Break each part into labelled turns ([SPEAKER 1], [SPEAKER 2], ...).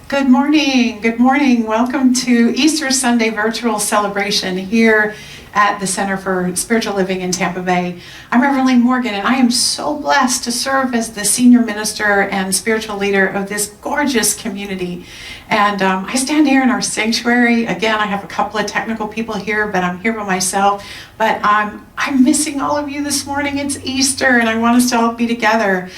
[SPEAKER 1] Good morning. Good morning. Welcome to Easter Sunday virtual celebration here at the Center for Spiritual Living in Tampa Bay. I'm Reverend Laine Morgan, and I am so blessed to serve as the senior minister and spiritual leader of this gorgeous community. And I stand here in our sanctuary. Again, I have a couple of technical people here, but I'm here by myself. But I'm missing all of you this morning. It's Easter, and I want us to all be together.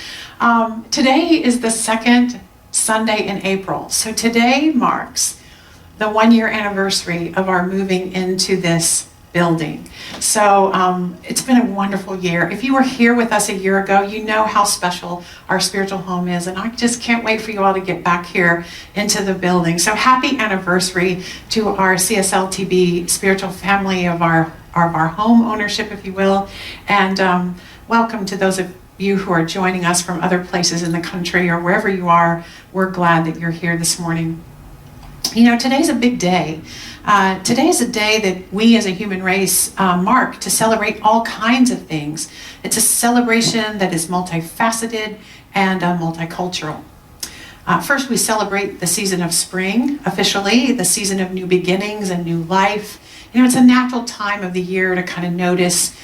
[SPEAKER 1] Today is the second Sunday in April. So today marks the 1-year anniversary of our moving into this building. So it's been a wonderful year. If you were here with us a year ago, you know how special our spiritual home is, and I just can't wait for you all to get back here into the building. So happy anniversary to our CSLTB spiritual family of our home ownership, if you will, and welcome to those of you who are joining us from other places in the country or wherever you are. We're glad that you're here this morning. You know, today's a big day. Today is a day that we as a human race mark to celebrate all kinds of things. It's a celebration that is multifaceted and multicultural. First, we celebrate the season of spring, officially, the season of new beginnings and new life. You know, it's a natural time of the year to kind of notice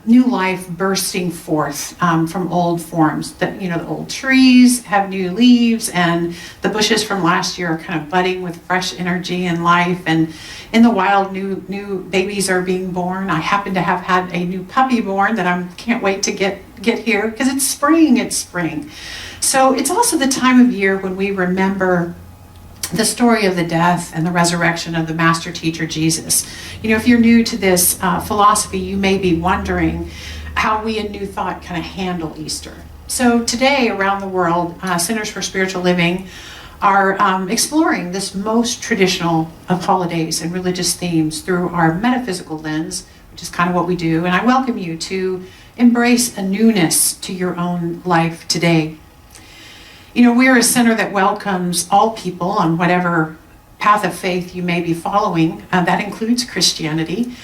[SPEAKER 1] new life bursting forth from old forms. The old trees have new leaves, and the bushes from last year are kind of budding with fresh energy and life. And in the wild, new babies are being born. I happen to have had a new puppy born that I can't wait to get here because it's spring. It's spring. So it's also the time of year when we remember the story of the death and the resurrection of the master teacher Jesus. You know, if you're new to this philosophy, you may be wondering how we in New Thought kind of handle Easter. So today around the world, Centers for Spiritual Living are exploring this most traditional of holidays and religious themes through our metaphysical lens, which is kind of what we do. And I welcome you to embrace a newness to your own life today. You know, we're a center that welcomes all people on whatever path of faith you may be following. That includes Christianity.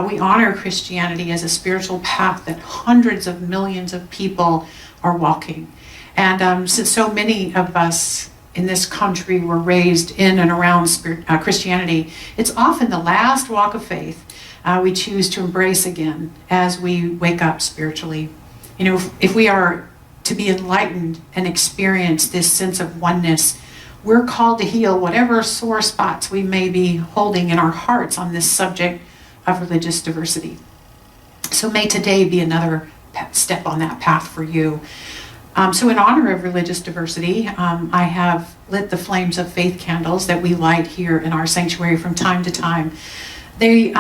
[SPEAKER 1] We honor Christianity as a spiritual path that hundreds of millions of people are walking. And since so many of us in this country were raised in and around Christianity, it's often the last walk of faith we choose to embrace again as we wake up spiritually. You know, if we are to be enlightened and experience this sense of oneness, we're called to heal whatever sore spots we may be holding in our hearts on this subject of religious diversity. So may today be another step on that path for you. So in honor of religious diversity, I have lit the flames of faith candles that we light here in our sanctuary from time to time. They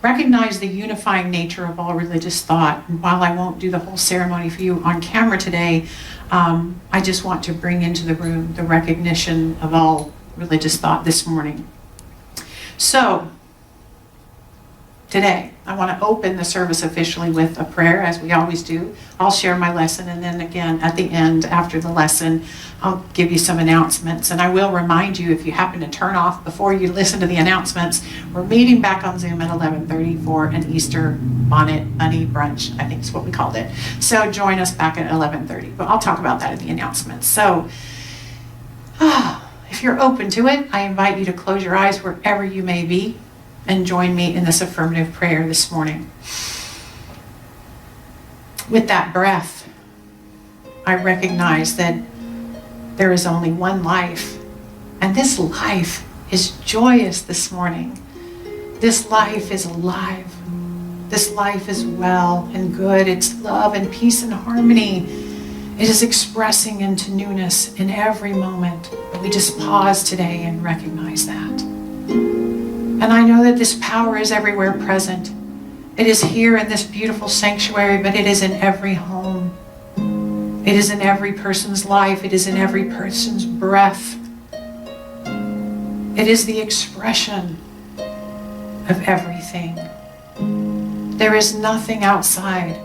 [SPEAKER 1] recognize the unifying nature of all religious thought. And while I won't do the whole ceremony for you on camera today, I just want to bring into the room the recognition of all religious thought this morning. So today, I want to open the service officially with a prayer, as we always do. I'll share my lesson, and then again at the end, after the lesson, I'll give you some announcements. And I will remind you, if you happen to turn off before you listen to the announcements, we're meeting back on Zoom at 11:30 for an Easter bonnet bunny brunch, I think is what we called it. So join us back at 11:30, but I'll talk about that in the announcements. So if you're open to it, I invite you to close your eyes wherever you may be and join me in this affirmative prayer this morning. With that breath, I recognize that there is only one life, and this life is joyous this morning. This life is alive. This life is well and good. It's love and peace and harmony. It is expressing into newness in every moment. We just pause today and recognize that. And I know that this power is everywhere present. It is here in this beautiful sanctuary, but it is in every home. It is in every person's life. It is in every person's breath. It is the expression of everything. There is nothing outside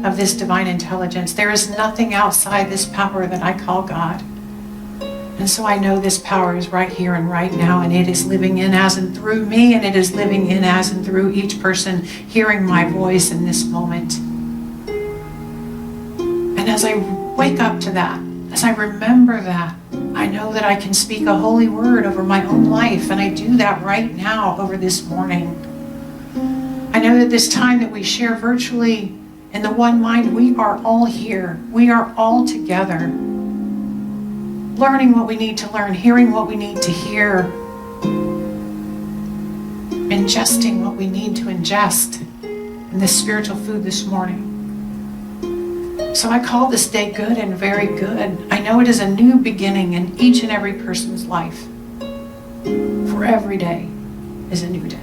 [SPEAKER 1] of this divine intelligence. There is nothing outside this power that I call God. And so I know this power is right here and right now, and it is living in, as, and through me, and it is living in, as, and through each person hearing my voice in this moment. And as I wake up to that, as I remember that, I know that I can speak a holy word over my own life, and I do that right now over this morning. I know that this time that we share virtually in the one mind, we are all here. We are all together, learning what we need to learn, hearing what we need to hear, ingesting what we need to ingest in this spiritual food this morning. So I call this day good and very good. I know it is a new beginning in each and every person's life. For every day is a new day.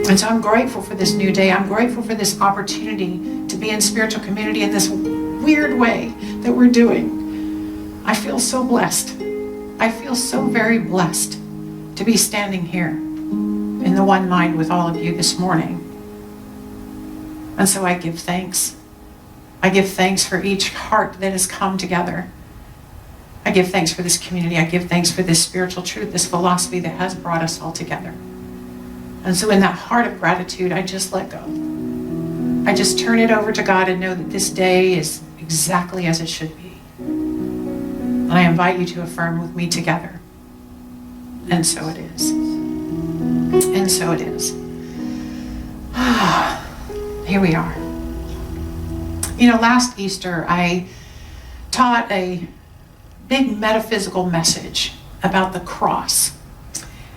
[SPEAKER 1] And so I'm grateful for this new day. I'm grateful for this opportunity to be in spiritual community in this weird way that we're doing. I feel so blessed. I feel so very blessed to be standing here in the one mind with all of you this morning. And so I give thanks. I give thanks for each heart that has come together. I give thanks for this community. I give thanks for this spiritual truth, this philosophy that has brought us all together. And so in that heart of gratitude, I just let go. I just turn it over to God and know that this day is exactly as it should be. And I invite you to affirm with me together. And so it is. And so it is. Here we are. You know, last Easter, I taught a big metaphysical message about the cross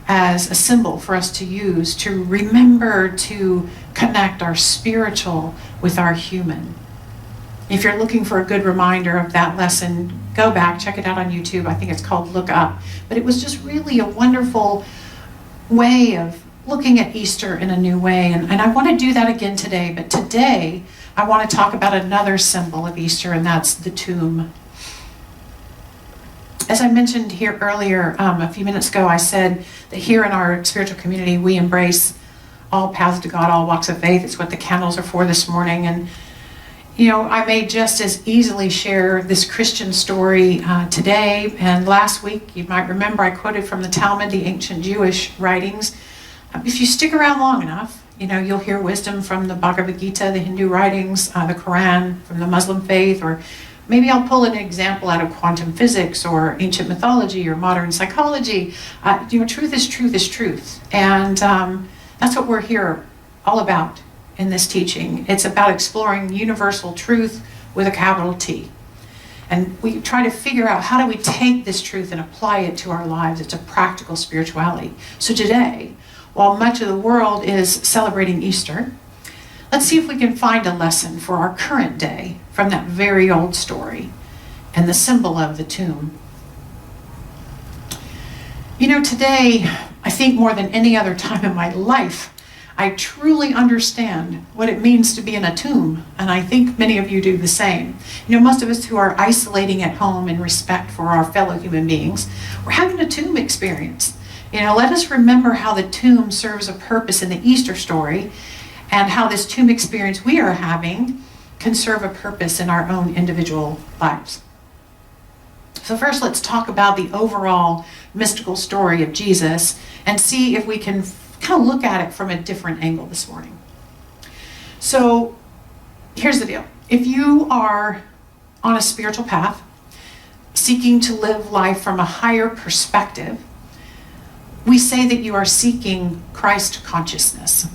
[SPEAKER 1] as a symbol for us to use to remember to connect our spiritual with our human. If you're looking for a good reminder of that lesson, go back, check it out on YouTube. I think it's called Look Up. But it was just really a wonderful way of looking at Easter in a new way. And I want to do that again today. But today, I want to talk about another symbol of Easter, and that's the tomb. As I mentioned here earlier, a few minutes ago, I said that here in our spiritual community, we embrace all paths to God, all walks of faith. It's what the candles are for this morning. And, you know, I may just as easily share this Christian story today. And last week, you might remember, I quoted from the Talmud, the ancient Jewish writings. If you stick around long enough, you know, you'll hear wisdom from the Bhagavad Gita, the Hindu writings, the Quran, from the Muslim faith, or maybe I'll pull an example out of quantum physics or ancient mythology or modern psychology. You know, truth is truth is truth. And that's what we're here all about in this teaching. It's about exploring universal truth with a capital T. And we try to figure out, how do we take this truth and apply it to our lives? It's a practical spirituality. So today, while much of the world is celebrating Easter, let's see if we can find a lesson for our current day from that very old story and the symbol of the tomb. You know, today, I think more than any other time in my life, I truly understand what it means to be in a tomb, and I think many of you do the same. You know, most of us who are isolating at home in respect for our fellow human beings, we're having a tomb experience. You know, let us remember how the tomb serves a purpose in the Easter story, and how this tomb experience we are having can serve a purpose in our own individual lives. So first, let's talk about the overall mystical story of Jesus and see if we can kind of look at it from a different angle this morning. So here's the deal. If you are on a spiritual path, seeking to live life from a higher perspective, we say that you are seeking Christ consciousness.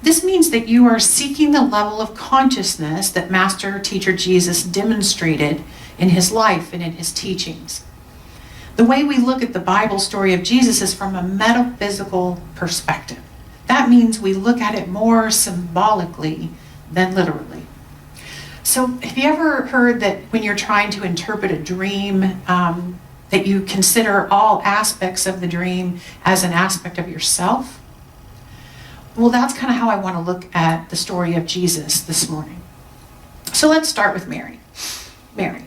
[SPEAKER 1] This means that you are seeking the level of consciousness that Master Teacher Jesus demonstrated in his life and in his teachings. The way we look at the Bible story of Jesus is from a metaphysical perspective. That means we look at it more symbolically than literally. So have you ever heard that when you're trying to interpret a dream, that you consider all aspects of the dream as an aspect of yourself? Well, that's kind of how I want to look at the story of Jesus this morning. So let's start with Mary. Mary.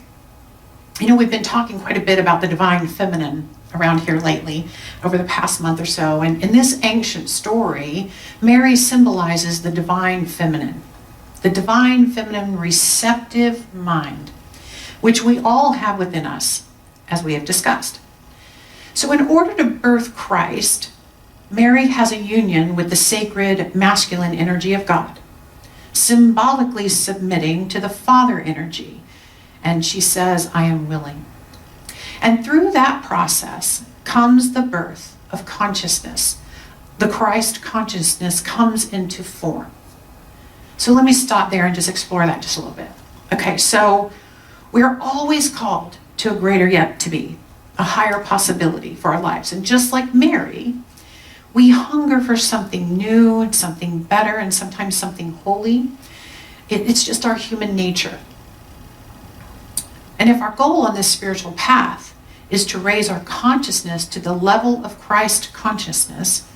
[SPEAKER 1] You know, we've been talking quite a bit about the divine feminine around here lately, over the past month or so. And in this ancient story, Mary symbolizes the divine feminine receptive mind, which we all have within us, as we have discussed. So in order to birth Christ, Mary has a union with the sacred masculine energy of God, symbolically submitting to the Father energy. And she says, I am willing. And through that process comes the birth of consciousness. The Christ consciousness comes into form. So let me stop there and just explore that just a little bit. Okay, so we're always called to a greater yet to be, a higher possibility for our lives. And just like Mary, we hunger for something new and something better and sometimes something holy. It's just our human nature. And if our goal on this spiritual path is to raise our consciousness to the level of Christ consciousness,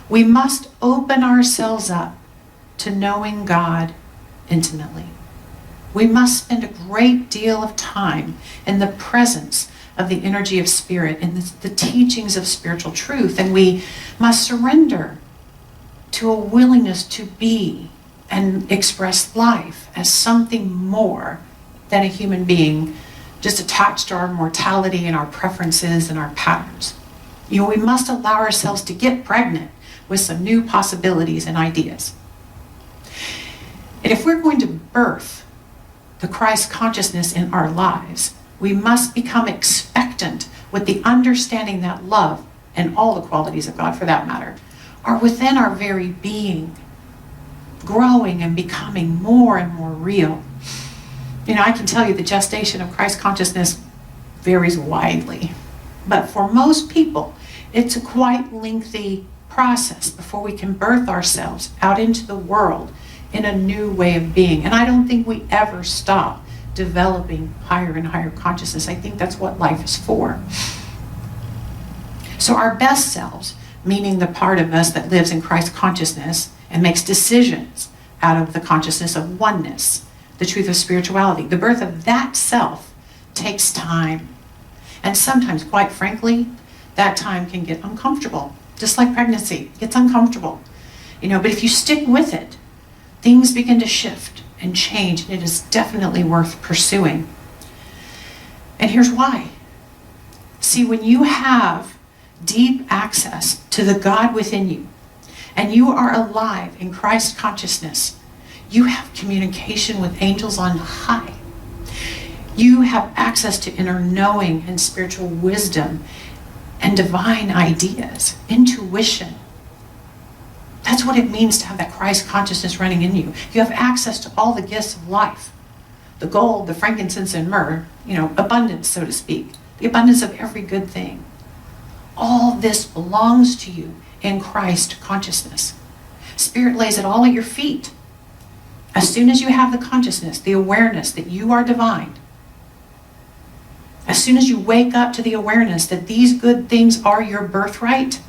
[SPEAKER 1] we must open ourselves up to knowing God intimately. We must spend a great deal of time in the presence of the energy of spirit and the teachings of spiritual truth. And we must surrender to a willingness to be and express life as something more than a human being just attached to our mortality and our preferences and our patterns. We must allow ourselves to get pregnant with some new possibilities and ideas. And if we're going to birth the Christ consciousness in our lives, we must become expectant with the understanding that love, and all the qualities of God for that matter, are within our very being, growing and becoming more and more real. I can tell you the gestation of Christ consciousness varies widely, but for most people, it's a quite lengthy process before we can birth ourselves out into the world in a new way of being. And I don't think we ever stop developing higher and higher consciousness. I think that's what life is for. So our best selves, meaning the part of us that lives in Christ consciousness and makes decisions out of the consciousness of oneness, the truth of spirituality, the birth of that self takes time. And sometimes, quite frankly, that time can get uncomfortable. Just like pregnancy, it gets uncomfortable. But if you stick with it, things begin to shift and change, and it is definitely worth pursuing. And here's why. See, when you have deep access to the God within you, and you are alive in Christ consciousness, you have communication with angels on high. You have access to inner knowing and spiritual wisdom and divine ideas, intuition. That's what it means to have that Christ consciousness running in you. You have access to all the gifts of life. The gold, the frankincense, and myrrh, abundance, so to speak. The abundance of every good thing. All this belongs to you in Christ consciousness. Spirit lays it all at your feet. As soon as you have the consciousness, the awareness that you are divine, as soon as you wake up to the awareness that these good things are your birthright,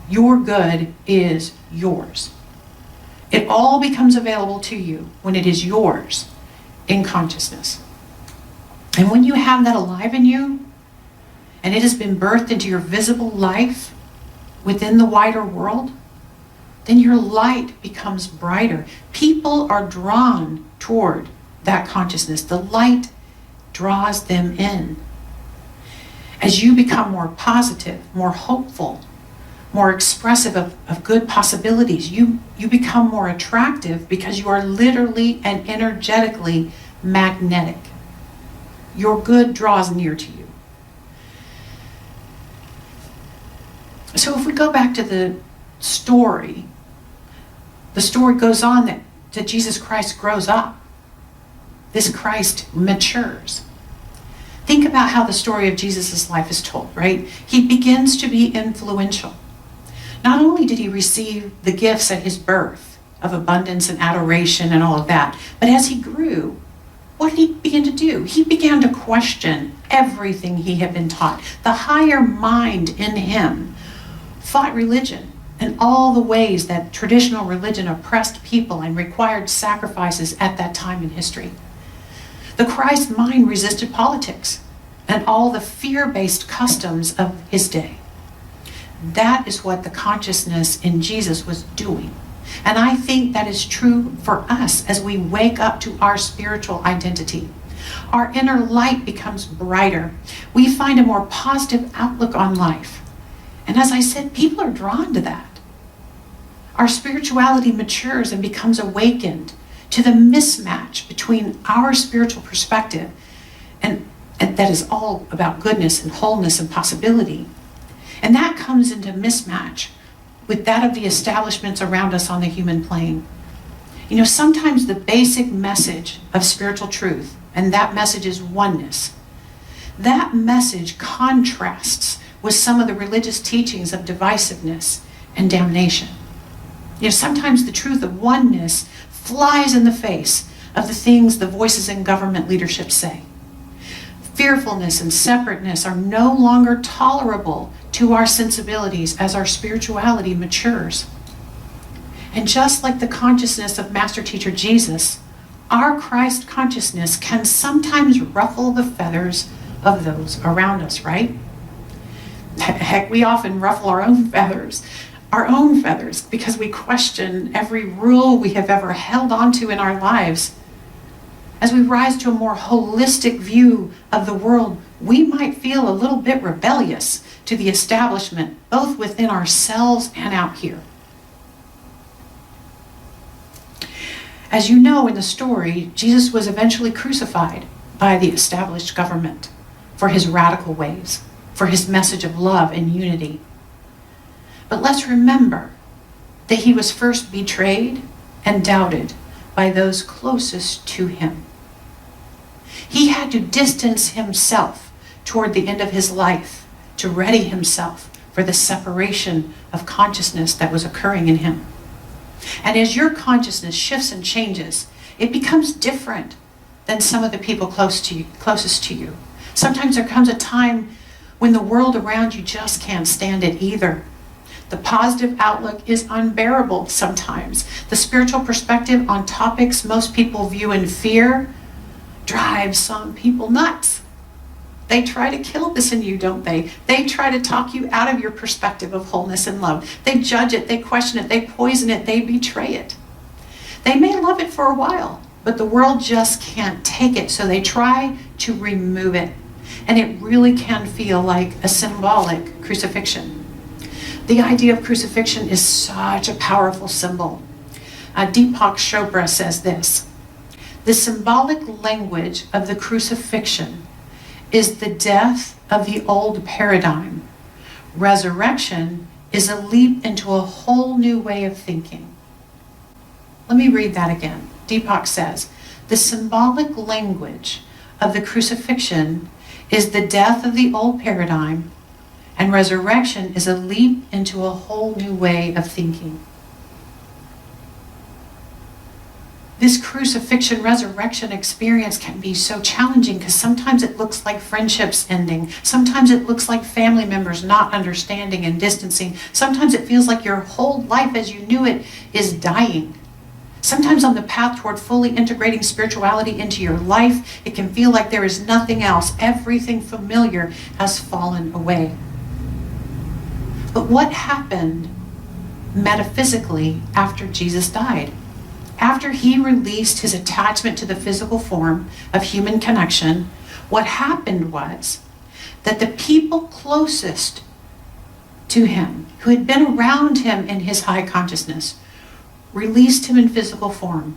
[SPEAKER 1] your good is yours. It all becomes available to you when it is yours in consciousness. And when you have that alive in you, and it has been birthed into your visible life within the wider world, then your light becomes brighter. People are drawn toward that consciousness. The light draws them in. As you become more positive, more hopeful, more expressive of good possibilities, you become more attractive because you are literally and energetically magnetic. Your good draws near to you. So if we go back to the story goes on that Jesus Christ grows up. This Christ matures. Think about how the story of Jesus' life is told, right? He begins to be influential. Not only did he receive the gifts at his birth of abundance and adoration and all of that, but as he grew, what did he begin to do? He began to question everything he had been taught. The higher mind in him fought religion and all the ways that traditional religion oppressed people and required sacrifices at that time in history. The Christ mind resisted politics and all the fear-based customs of his day. That is what the consciousness in Jesus was doing. And I think that is true for us as we wake up to our spiritual identity. Our inner light becomes brighter. We find a more positive outlook on life. And as I said, people are drawn to that. Our spirituality matures and becomes awakened to the mismatch between our spiritual perspective and that is all about goodness and wholeness and possibility. And that comes into mismatch with that of the establishments around us on the human plane. You know, sometimes the basic message of spiritual truth, and that message is oneness, that message contrasts with some of the religious teachings of divisiveness and damnation. You know, sometimes the truth of oneness flies in the face of the things the voices in government leadership say. Fearfulness and separateness are no longer tolerable to our sensibilities as our spirituality matures. And just like the consciousness of Master Teacher Jesus, our Christ consciousness can sometimes ruffle the feathers of those around us, right? Heck, we often ruffle our own feathers because we question every rule we have ever held onto in our lives. As we rise to a more holistic view of the world, we might feel a little bit rebellious to the establishment, both within ourselves and out here. As you know in the story, Jesus was eventually crucified by the established government for his radical ways, for his message of love and unity. But let's remember that he was first betrayed and doubted by those closest to him. He had to distance himself toward the end of his life to ready himself for the separation of consciousness that was occurring in him. And as your consciousness shifts and changes, it becomes different than some of the people closest to you. Sometimes there comes a time when the world around you just can't stand it either. The positive outlook is unbearable sometimes. The spiritual perspective on topics most people view in fear drives some people nuts. They try to kill this in you, don't they? They try to talk you out of your perspective of wholeness and love. They judge it, they question it, they poison it, they betray it. They may love it for a while, but the world just can't take it, so they try to remove it. And it really can feel like a symbolic crucifixion. The idea of crucifixion is such a powerful symbol. Deepak Chopra says this: the symbolic language of the crucifixion is the death of the old paradigm. Resurrection is a leap into a whole new way of thinking. Let me read that again. Deepak says, the symbolic language of the crucifixion is the death of the old paradigm, and resurrection is a leap into a whole new way of thinking. This crucifixion resurrection experience can be so challenging because sometimes it looks like friendships ending. Sometimes it looks like family members not understanding and distancing. Sometimes it feels like your whole life as you knew it is dying. Sometimes on the path toward fully integrating spirituality into your life, it can feel like there is nothing else. Everything familiar has fallen away. But what happened metaphysically after Jesus died? After he released his attachment to the physical form of human connection, what happened was that the people closest to him, who had been around him in his high consciousness, released him in physical form,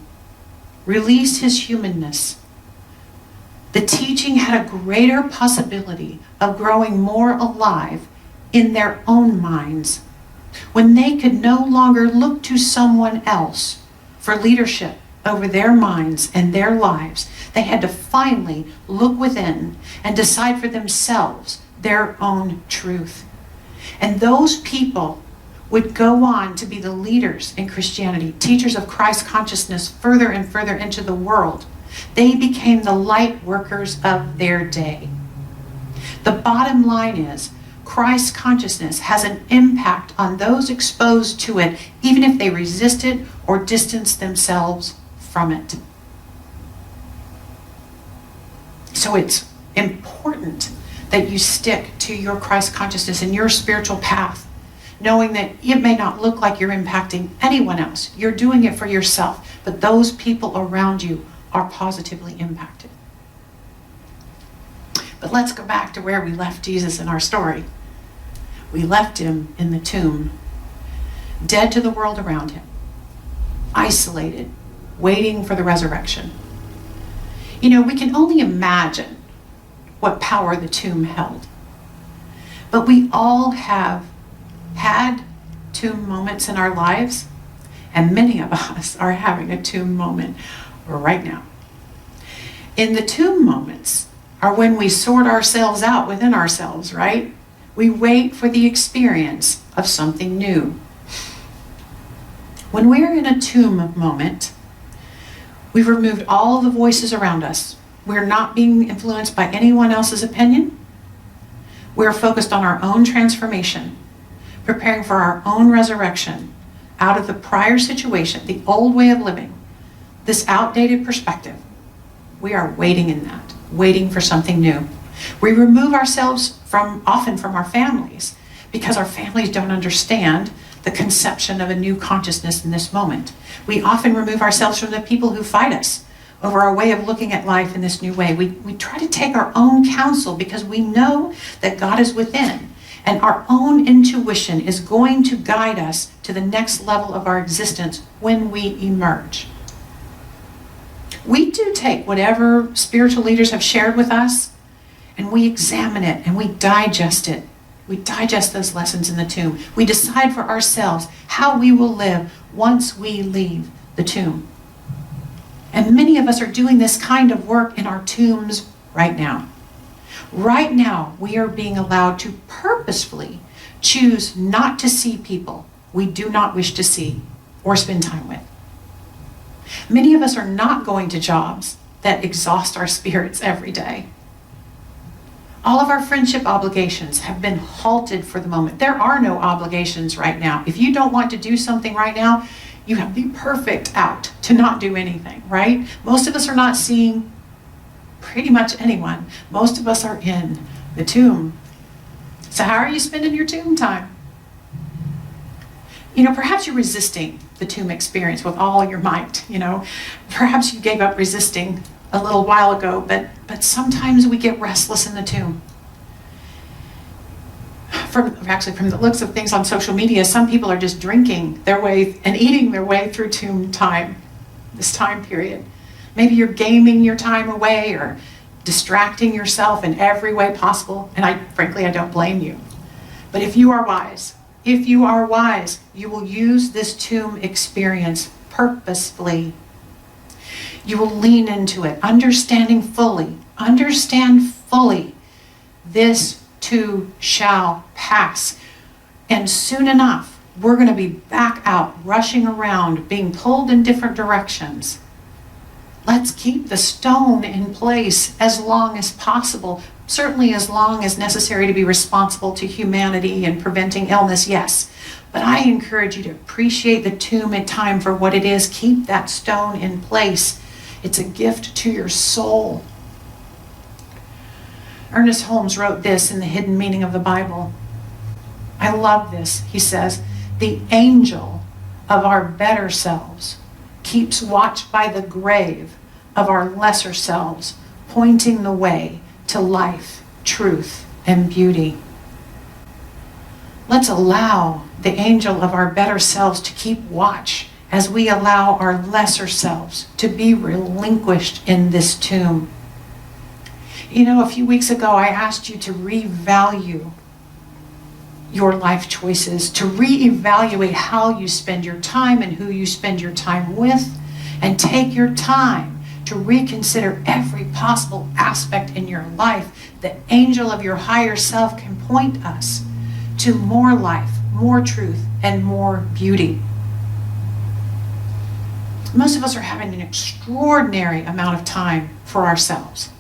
[SPEAKER 1] released his humanness. The teaching had a greater possibility of growing more alive in their own minds when they could no longer look to someone else for leadership over their minds and their lives. They had to finally look within and decide for themselves their own truth. And those people would go on to be the leaders in Christianity, teachers of Christ consciousness further and further into the world. They became the light workers of their day. The bottom line is, Christ consciousness has an impact on those exposed to it, even if they resist it or distance themselves from it. So it's important that you stick to your Christ consciousness and your spiritual path, knowing that it may not look like you're impacting anyone else. You're doing it for yourself, but those people around you are positively impacted. But let's go back to where we left Jesus in our story. We left him in the tomb, dead to the world around him, isolated, waiting for the resurrection. You know, we can only imagine what power the tomb held. But we all have had tomb moments in our lives, and many of us are having a tomb moment right now. In the tomb moments are when we sort ourselves out within ourselves, right? We wait for the experience of something new. When we're in a tomb moment, we've removed all the voices around us. We're not being influenced by anyone else's opinion. We're focused on our own transformation, preparing for our own resurrection out of the prior situation, the old way of living, this outdated perspective. We are waiting in that, waiting for something new. We remove ourselves often from our families because our families don't understand the conception of a new consciousness in this moment. We often remove ourselves from the people who fight us over our way of looking at life in this new way. We try to take our own counsel because we know that God is within, and our own intuition is going to guide us to the next level of our existence when we emerge. We do take whatever spiritual leaders have shared with us, and we examine it and we digest it. We digest those lessons in the tomb. We decide for ourselves how we will live once we leave the tomb. And many of us are doing this kind of work in our tombs right now. Right now, we are being allowed to purposefully choose not to see people we do not wish to see or spend time with. Many of us are not going to jobs that exhaust our spirits every day. All of our friendship obligations have been halted for the moment. There are no obligations right now. If you don't want to do something right now, you have the perfect out to not do anything, right? Most of us are not seeing pretty much anyone. Most of us are in the tomb. So how are you spending your tomb time? Perhaps you're resisting the tomb experience with all your might, Perhaps you gave up resisting a little while ago, but sometimes we get restless in the tomb. From the looks of things on social media, some people are just drinking their way and eating their way through tomb time, this time period. Maybe you're gaming your time away or distracting yourself in every way possible, and I don't blame you. But if you are wise, you will use this tomb experience purposefully. You will lean into it, understand fully, this too shall pass. And soon enough, we're going to be back out, rushing around, being pulled in different directions. Let's keep the stone in place as long as possible, certainly as long as necessary to be responsible to humanity and preventing illness, yes. But I encourage you to appreciate the tomb at time for what it is. Keep that stone in place. It's a gift to your soul. Ernest Holmes wrote this in The Hidden Meaning of the Bible. I love this. He says, "The angel of our better selves keeps watch by the grave of our lesser selves, pointing the way to life, truth, and beauty." Let's allow the angel of our better selves to keep watch as we allow our lesser selves to be relinquished in this tomb. A few weeks ago, I asked you to revalue your life choices, to reevaluate how you spend your time and who you spend your time with, and take your time to reconsider every possible aspect in your life. The angel of your higher self can point us to more life, more truth, and more beauty. Most of us are having an extraordinary amount of time for ourselves.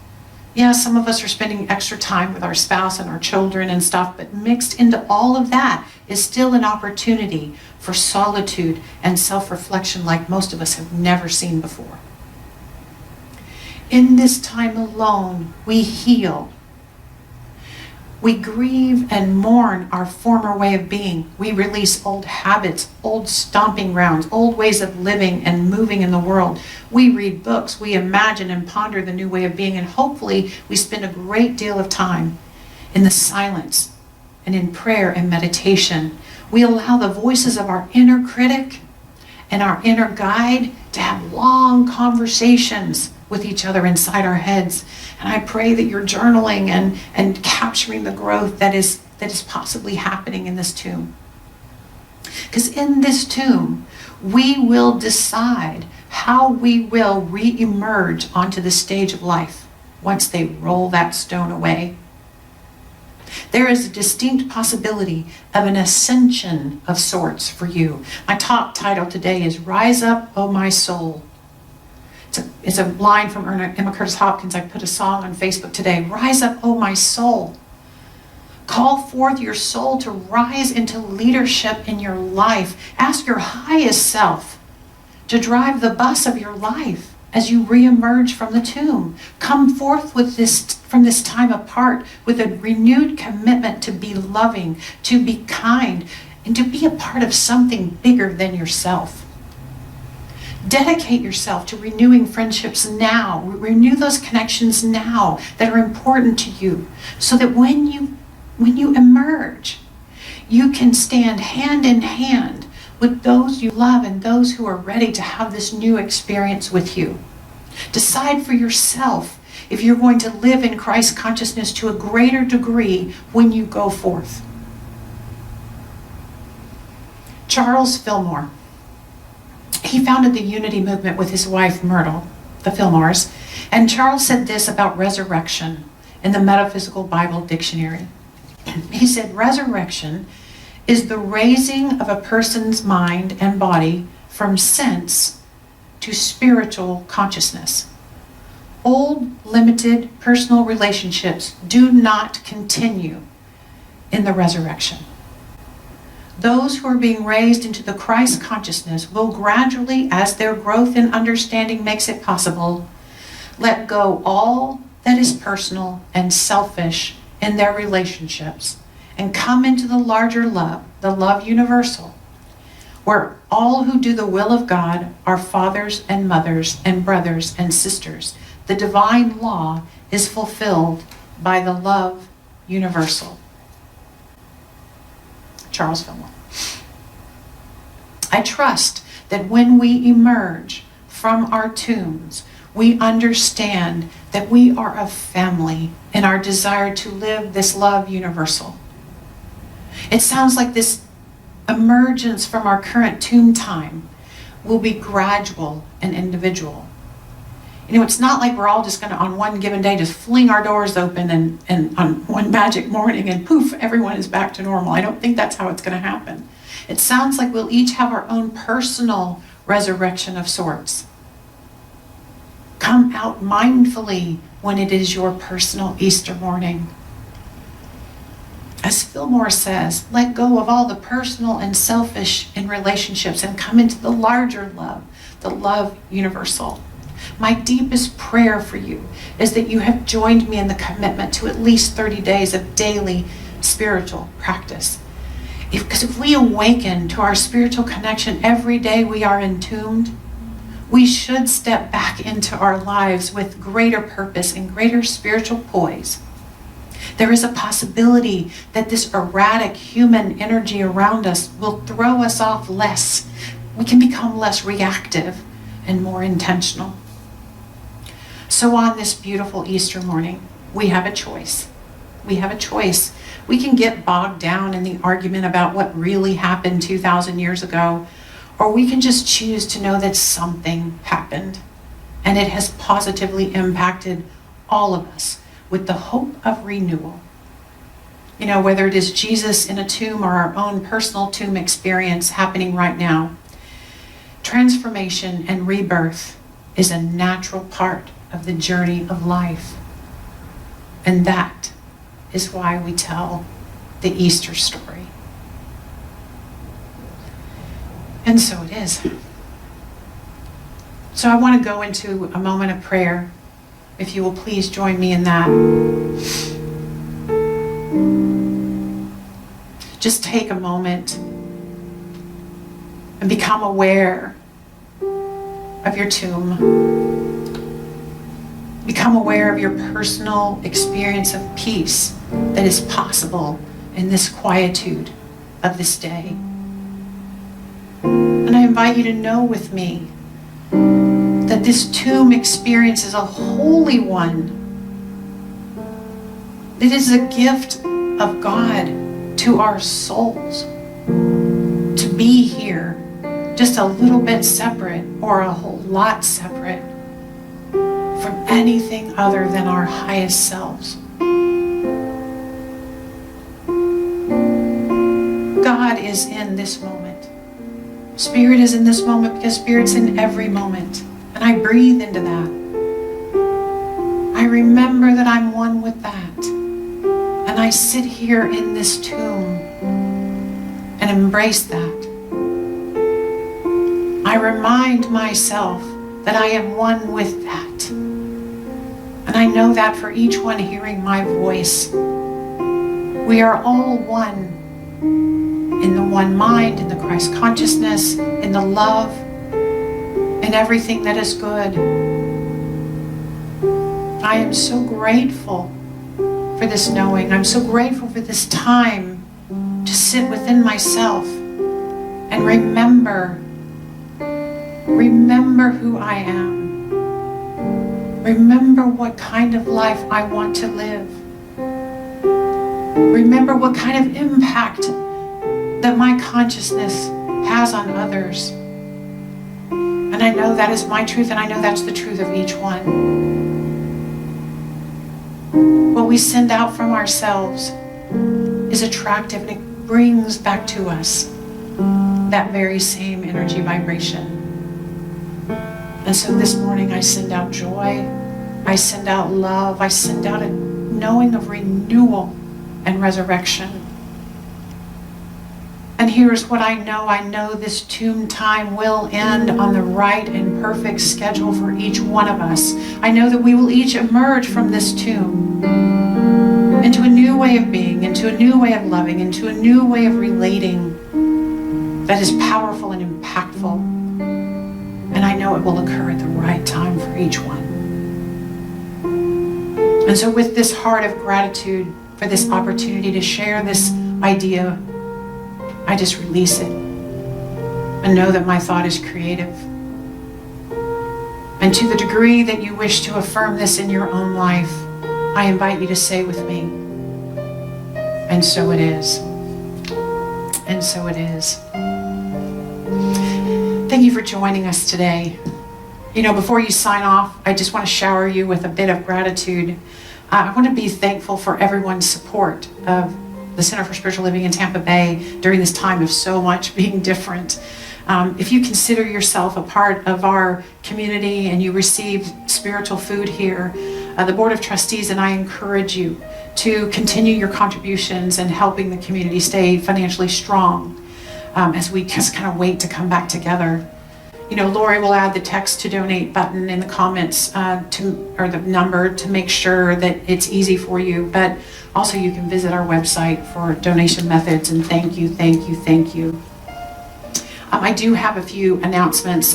[SPEAKER 1] Yeah, some of us are spending extra time with our spouse and our children and stuff, but mixed into all of that is still an opportunity for solitude and self-reflection like most of us have never seen before. In this time alone, we heal. We grieve and mourn our former way of being. We release old habits, old stomping grounds, old ways of living and moving in the world. We read books, we imagine and ponder the new way of being, and hopefully we spend a great deal of time in the silence and in prayer and meditation. We allow the voices of our inner critic and our inner guide to have long conversations with each other inside our heads. And I pray that you're journaling and capturing the growth that is possibly happening in this tomb. Because in this tomb, we will decide how we will re-emerge onto the stage of life once they roll that stone away. There is a distinct possibility of an ascension of sorts for you. My top title today is Rise Up, O My Soul. It's a line from Emma Curtis Hopkins. I put a song on Facebook today. Rise up, O my soul. Call forth your soul to rise into leadership in your life. Ask your highest self to drive the bus of your life as you reemerge from the tomb. Come forth from this time apart with a renewed commitment to be loving, to be kind, and to be a part of something bigger than yourself. Dedicate yourself to renewing friendships now. Renew those connections now that are important to you, so that when you emerge, you can stand hand in hand with those you love and those who are ready to have this new experience with you. Decide for yourself if you're going to live in Christ consciousness to a greater degree when you go forth. Charles Fillmore, he founded the Unity movement with his wife Myrtle, the Fillmores, and Charles said this about resurrection in the Metaphysical Bible Dictionary. He said, resurrection is the raising of a person's mind and body from sense to spiritual consciousness. Old, limited personal relationships do not continue in the resurrection. Those who are being raised into the Christ consciousness will gradually, as their growth in understanding makes it possible, let go all that is personal and selfish in their relationships and come into the larger love, the love universal, where all who do the will of God are fathers and mothers and brothers and sisters. The divine law is fulfilled by the love universal. Charles Fillmore. I trust that when we emerge from our tombs, we understand that we are a family in our desire to live this love universal. It sounds like this emergence from our current tomb time will be gradual and individual. You know, it's not like we're all just going to, on one given day, just fling our doors open and on one magic morning and poof, everyone is back to normal. I don't think that's how it's going to happen. It sounds like we'll each have our own personal resurrection of sorts. Come out mindfully when it is your personal Easter morning. As Fillmore says, let go of all the personal and selfish in relationships and come into the larger love, the love universal. My deepest prayer for you is that you have joined me in the commitment to at least 30 days of daily spiritual practice. Because if we awaken to our spiritual connection every day we are entombed, we should step back into our lives with greater purpose and greater spiritual poise. There is a possibility that this erratic human energy around us will throw us off less. We can become less reactive and more intentional. So on this beautiful Easter morning, we have a choice. We have a choice. We can get bogged down in the argument about what really happened 2,000 years ago, or we can just choose to know that something happened and it has positively impacted all of us with the hope of renewal. You know, whether it is Jesus in a tomb or our own personal tomb experience happening right now, transformation and rebirth is a natural part of the journey of life. And that is why we tell the Easter story. And so it is. So I want to go into a moment of prayer. If you will please join me in that. Just take a moment and become aware of your tomb. Become aware of your personal experience of peace that is possible in this quietude of this day. And I invite you to know with me that that this tomb experience is a holy one. It is a gift of God to our souls to be here, just a little bit separate or a whole lot separate from anything other than our highest selves. God is in this moment. Spirit is in this moment because Spirit's in every moment. And I breathe into that. I remember that I'm one with that. And I sit here in this tomb and embrace that. I remind myself that I am one with that. And I know that for each one hearing my voice. We are all one in the one mind, in the Christ consciousness, in the love, in everything that is good. I am so grateful for this knowing. I'm so grateful for this time to sit within myself and remember who I am. Remember what kind of life I want to live. Remember what kind of impact that my consciousness has on others. And I know that is my truth, and I know that's the truth of each one. What we send out from ourselves is attractive, and it brings back to us that very same energy vibration. And so this morning I send out joy, I send out love, I send out a knowing of renewal and resurrection. And here's what I know. I know this tomb time will end on the right and perfect schedule for each one of us. I know that we will each emerge from this tomb into a new way of being, into a new way of loving, into a new way of relating that is powerful and impactful. And I know it will occur at the right time for each one. And so with this heart of gratitude for this opportunity to share this idea, I just release it and know that my thought is creative. And to the degree that you wish to affirm this in your own life, I invite you to say with me, and so it is. And so it is. Thank you for joining us today. You know, before you sign off, I just want to shower you with a bit of gratitude. I want to be thankful for everyone's support of the Center for Spiritual Living in Tampa Bay during this time of so much being different. If you consider yourself a part of our community and you receive spiritual food here, the Board of Trustees and I encourage you to continue your contributions and helping the community stay financially strong as we just kind of wait to come back together. You know, Lori will add the text to donate button in the comments or the number to make sure that it's easy for you. But also you can visit our website for donation methods, and thank you. I do have a few announcements.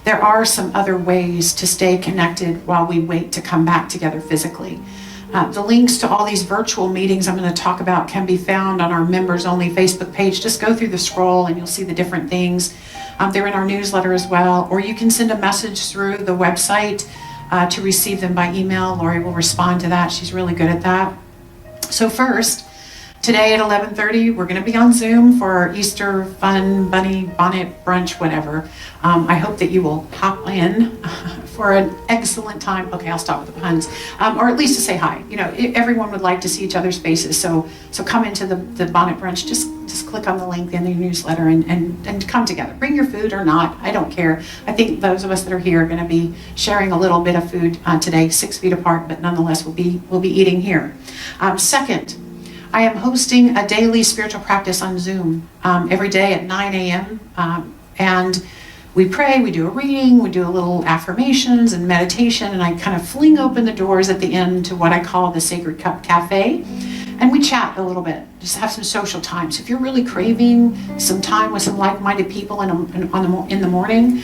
[SPEAKER 1] There are some other ways to stay connected while we wait to come back together physically. The links to all these virtual meetings I'm going to talk about can be found on our members only Facebook page. Just go through the scroll and you'll see the different things. They're in our newsletter as well, or you can send a message through the website to receive them by email. Lori will respond to that. She's really good at that. So first, today at 11:30, we're going to be on Zoom for our Easter fun bunny bonnet brunch, whatever. I hope that you will hop in for an excellent time. Okay, I'll stop with the puns, or at least to say hi. You know, everyone would like to see each other's faces, so come into the bonnet brunch. Just click on the link in the newsletter and come together. Bring your food or not, I don't care. I think those of us that are here are going to be sharing a little bit of food today, 6 feet apart, but nonetheless we'll be eating here. Second, I am hosting a daily spiritual practice on Zoom every day at 9 a.m. And we pray, we do a reading, we do a little affirmations and meditation, and I kind of fling open the doors at the end to what I call the Sacred Cup Cafe. And we chat a little bit, just have some social time. So if you're really craving some time with some like-minded people in the morning,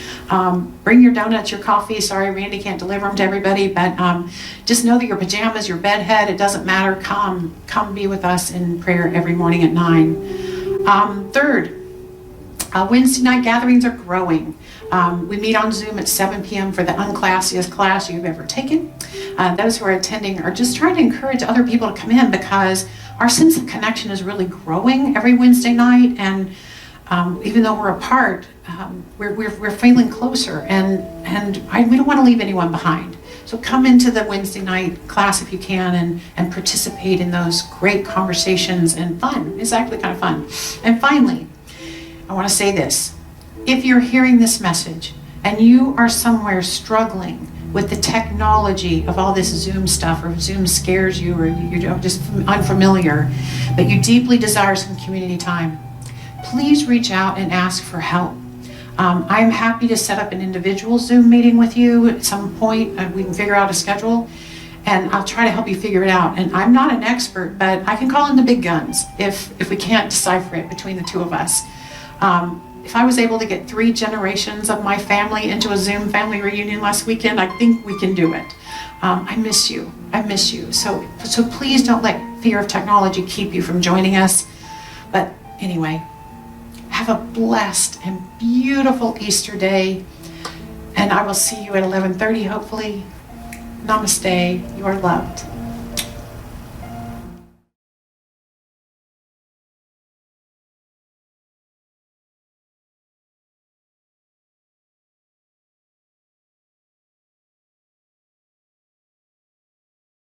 [SPEAKER 1] bring your donuts, your coffee. Sorry, Randy can't deliver them to everybody, but just know that your pajamas, your bed head, it doesn't matter. Come be with us in prayer every morning at 9. Third, Wednesday night gatherings are growing. We meet on Zoom at 7 p.m. for the unclassiest class you've ever taken. Those who are attending are just trying to encourage other people to come in, because our sense of connection is really growing every Wednesday night. And even though we're apart, we're feeling closer, and we don't want to leave anyone behind. So come into the Wednesday night class if you can, and participate in those great conversations and fun. It's actually kind of fun. And finally, I want to say this. If you're hearing this message and you are somewhere struggling with the technology of all this Zoom stuff, or Zoom scares you, or you're just unfamiliar, but you deeply desire some community time, please reach out and ask for help. I'm happy to set up an individual Zoom meeting with you at some point, and we can figure out a schedule, and I'll try to help you figure it out. And I'm not an expert, but I can call in the big guns if we can't decipher it between the two of us. If I was able to get 3 generations of my family into a Zoom family reunion last weekend, I think we can do it. I miss you. I miss you. So please don't let fear of technology keep you from joining us. But anyway, have a blessed and beautiful Easter day. And I will see you at 11:30, hopefully. Namaste. You are loved.